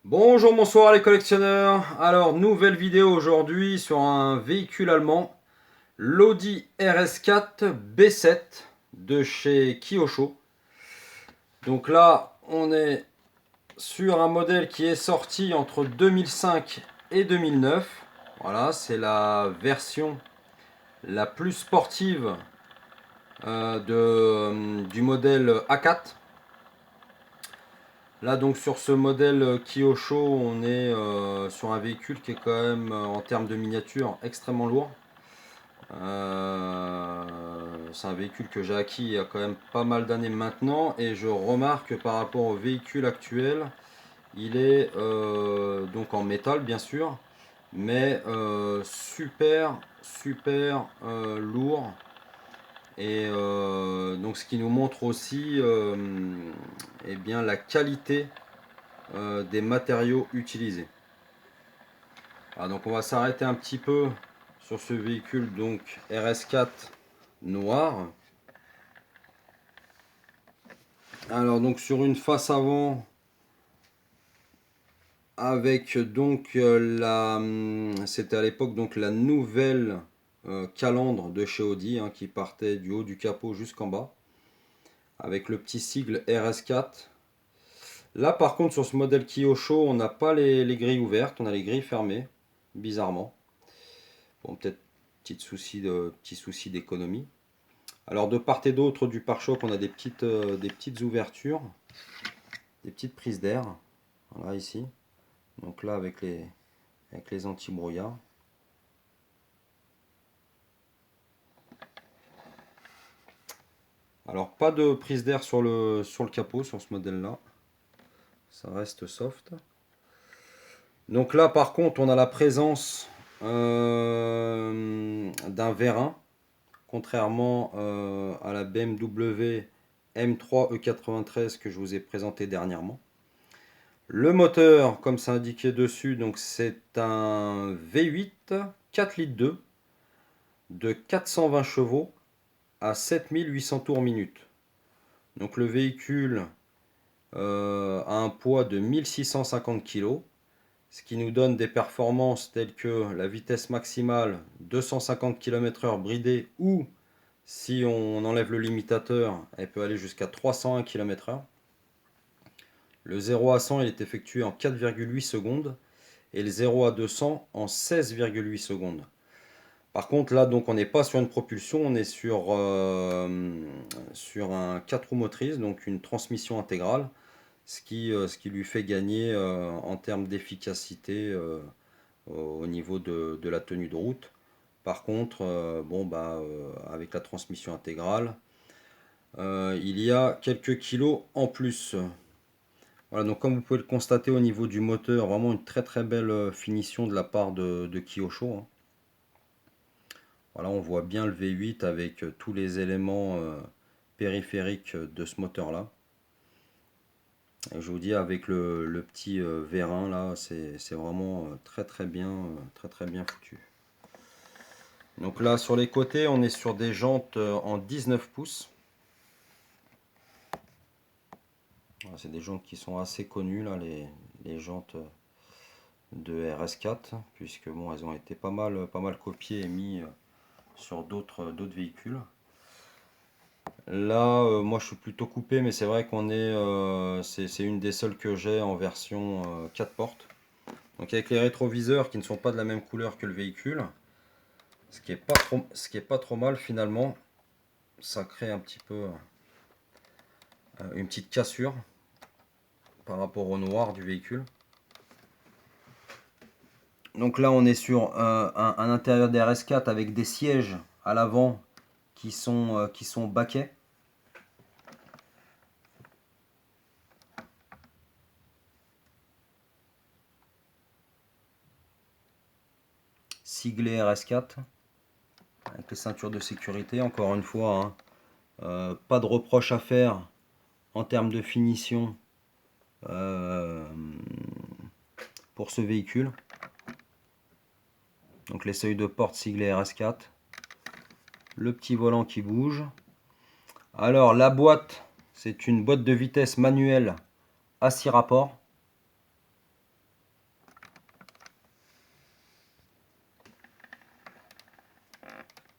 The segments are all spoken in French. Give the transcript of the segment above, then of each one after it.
Bonjour, bonsoir les collectionneurs. Alors, nouvelle vidéo aujourd'hui sur un véhicule allemand, l'Audi RS4 B7 de chez Kyosho. Donc là, on est sur un modèle qui est sorti entre 2005 et 2009. Voilà, c'est la version la plus sportive du modèle A4. Là donc sur ce modèle Kyosho, on est sur un véhicule qui est quand même en termes de miniature extrêmement lourd. C'est un véhicule que j'ai acquis il y a quand même pas mal d'années maintenant et je remarque que par rapport au véhicule actuel, il est donc en métal bien sûr, mais super lourd. Et donc ce qui nous montre aussi eh bien, la qualité des matériaux utilisés. Alors, donc on va s'arrêter un petit peu sur ce véhicule donc RS4 noir. Alors donc sur une face avant avec donc c'était à l'époque donc la nouvelle calandre de chez Audi hein, qui partait du haut du capot jusqu'en bas avec le petit sigle RS4. Là par contre sur ce modèle Kyosho on n'a pas les grilles ouvertes, on a les grilles fermées bizarrement. Bon, peut-être petit souci d'économie. Alors de part et d'autre du pare-choc, on a des petites ouvertures, des petites prises d'air. Voilà ici. Donc là avec les anti-brouillards. Alors pas de prise d'air sur le capot sur ce modèle-là. Ça reste soft. Donc là par contre on a la présence d'un vérin. Contrairement à la BMW M3 E93 que je vous ai présenté dernièrement. Le moteur, comme c'est indiqué dessus, donc c'est un V8 4 litres 2 de 420 chevaux à 7800 tours minute. Donc le véhicule a un poids de 1650 kg, ce qui nous donne des performances telles que la vitesse maximale 250 km/h bridée ou si on enlève le limitateur, elle peut aller jusqu'à 301 km/h. Le 0 à 100 il est effectué en 4,8 secondes et le 0 à 200 en 16,8 secondes. Par contre là donc on n'est pas sur une propulsion, on est sur un 4 roues motrices, donc une transmission intégrale, ce qui lui fait gagner en termes d'efficacité au niveau de la tenue de route. Par contre, avec la transmission intégrale, il y a quelques kilos en plus. Voilà, donc comme vous pouvez le constater au niveau du moteur, vraiment une très belle finition de la part de Kyosho. Hein. Voilà, on voit bien le V8 avec tous les éléments périphériques de ce moteur-là. Et je vous dis, avec le petit vérin là, c'est vraiment très bien foutu. Donc là, sur les côtés, on est sur des jantes en 19 pouces. C'est des jantes qui sont assez connues, là, les jantes de RS4, puisque bon, elles ont été pas mal copiées et mis sur d'autres véhicules. Là, moi je suis plutôt coupé, mais c'est vrai qu'on c'est une des seules que j'ai en version 4 portes. Donc avec les rétroviseurs qui ne sont pas de la même couleur que le véhicule, ce qui est pas trop mal finalement, ça crée un petit peu une petite cassure par rapport au noir du véhicule. Donc là on est sur un intérieur d'RS4 avec des sièges à l'avant qui sont baquets. Siglé RS4 avec les ceintures de sécurité. Encore une fois, hein, pas de reproche à faire en termes de finition pour ce véhicule. Donc les seuils de porte siglés RS4. Le petit volant qui bouge. Alors la boîte, c'est une boîte de vitesse manuelle à 6 rapports.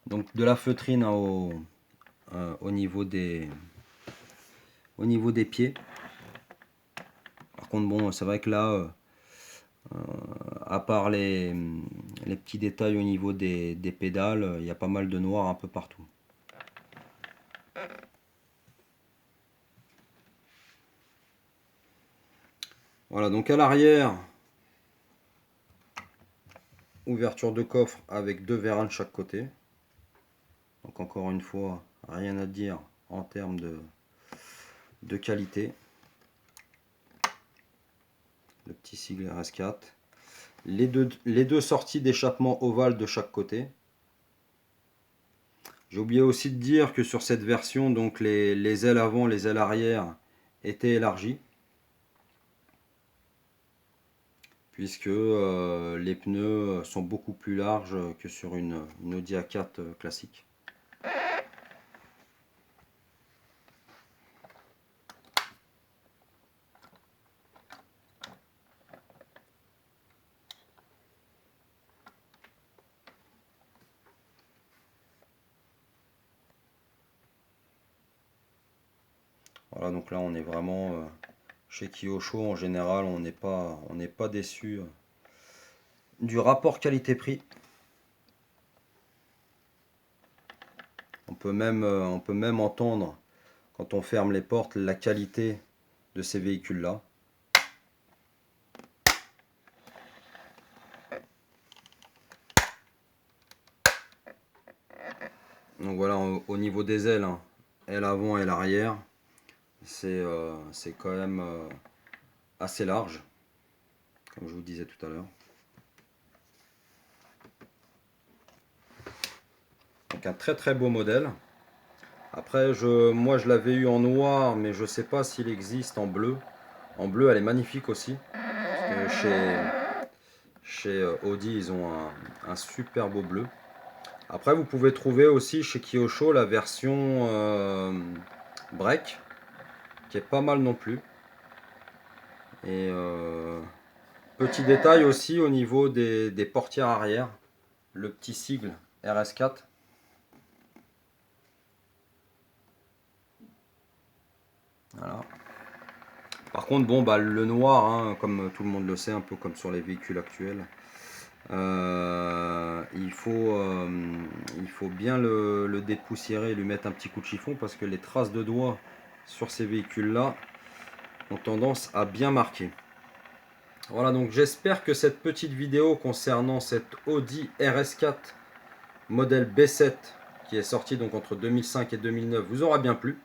Donc de la feutrine hein, au niveau des pieds. Par contre bon c'est vrai que là à part les petits détails au niveau des pédales, il y a pas mal de noir un peu partout. Voilà, donc à l'arrière, ouverture de coffre avec 2 vérins de chaque côté. Donc encore une fois, rien à dire en termes de qualité. Le petit sigle RS4. Les deux sorties d'échappement ovale de chaque côté. J'ai oublié aussi de dire que sur cette version, donc les ailes avant, les ailes arrière étaient élargies. Puisque les pneus sont beaucoup plus larges que sur une Audi A4 classique. Voilà, donc là on est vraiment chez Kyosho. En général, on n'est pas déçu du rapport qualité-prix. On peut même entendre, quand on ferme les portes, la qualité de ces véhicules-là. Donc voilà, au niveau des ailes, hein, aile avant et l'arrière, c'est quand même assez large, comme je vous disais tout à l'heure. Donc un très beau modèle. Après, moi je l'avais eu en noir, mais je sais pas s'il existe en bleu. En bleu, elle est magnifique aussi. Parce que chez Audi, ils ont un super beau bleu. Après, vous pouvez trouver aussi chez Kyosho la version break, qui est pas mal non plus. Et petit détail aussi au niveau des portières arrière, le petit sigle RS4. Voilà. Par contre, bon, bah, le noir, hein, comme tout le monde le sait, un peu comme sur les véhicules actuels, il faut bien le dépoussiérer et lui mettre un petit coup de chiffon parce que les traces de doigts sur ces véhicules-là ont tendance à bien marquer. Voilà, donc j'espère que cette petite vidéo concernant cette Audi RS4 modèle B7 qui est sorti donc entre 2005 et 2009 vous aura bien plu.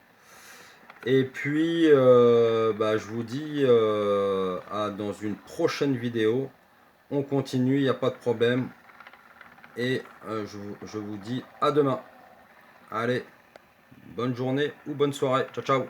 Et puis je vous dis dans une prochaine vidéo. On continue, il n'y a pas de problème. Et je vous dis à demain. Allez, bonne journée ou bonne soirée. Ciao ciao.